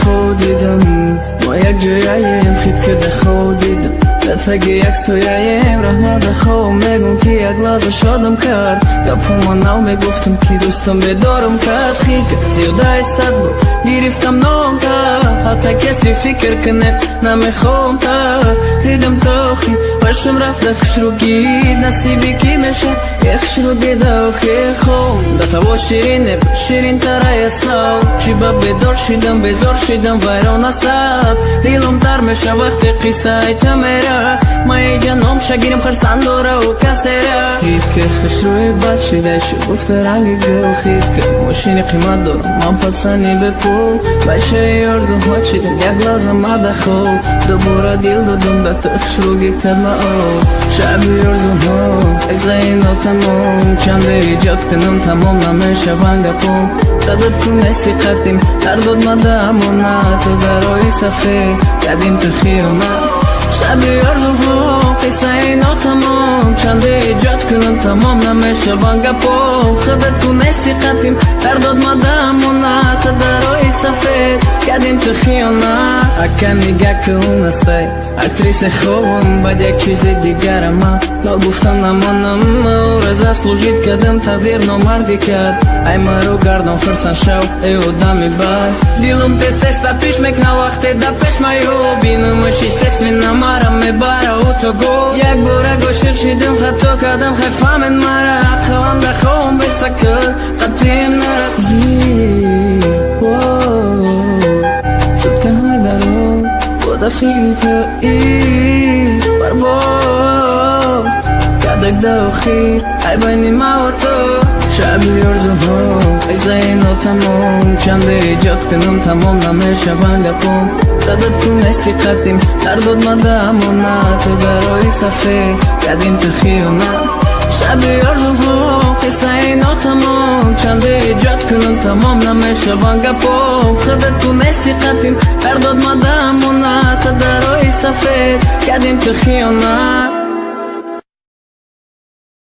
خودیدم ما یک جاییم خیلی که خودیدم دفعه یک سویایم رحمت خو میگم که یک لحظه شادم کرد یا پوماناو میگفتم که دوستم بدارم کرد خیلی زیاده صد بود گرفتم نام تا حتی کسی فکر کنه نمیخوام تا دیدم تو خی باشم رفته خش رو گید نصیبی کی میشه یخش رو دیده خی خوم دتا و شیرینه شیرین ترای ساو چی با بدار شیدم بزار شیدم ویران اصاب دیلم تر میشه وقتی قصه ایتا میره ما ای جانم شگیرم خرسان دوره و کسی را خید که خش روی بد شیده شو گفته رنگ گل خید که ماشین قیمت دارم من پدسانی به پول باشه یارزو ها شیدم یک لازم مدخو دوباره دیل دادم ده تخش رو گی کدمه او شب یارزو ها ایزه اینو تمام چنده ایجاد کنم تمام نمیشه ونگپم قدد کن استقدیم در داد مدامونا تو برای سفر قدیم تو خیونت شب یارزوها قصه اینا تمام چنده ایجاد کنم تمام نمیشه ونگپم خدد کن استقدیم در داد مدامونا تو برای سفر قدیم تو خیونت اکا میگه که اون استه اکتریس خوبم باید یک چیز دیگر ما نگفتم نمانم او رزا سلوجید کدم تقدیر نامردی کرد ای مرو گردم خرسن شو ای ادامی بار دیلم تست پیش میکنه وقتی دا پیش مایو بینمش سسوی نمارم میباره او تو گو یک باره گوشیر شیدم خطا کدم خیفامن ماره خواهم بخوام بسکتر قطیم نرقزی زود که های درو بوده فکری تو ای برباد کدک دو خیر ای بینی ما و تو شب یارزوها ایزه اینو تمام چنده ایجاد کنم تمام نمیشه ونگپم قدد کن استقدیم در داد مدامونا تو برای سفر قدیم تو خیونت شب یارزوها قصه اینا تمام چنده ایجاد کنم تمام نمیشه ونگپم خدد کن استقدیم در داد مدامونا تو برای سفر قدیم تو خیونت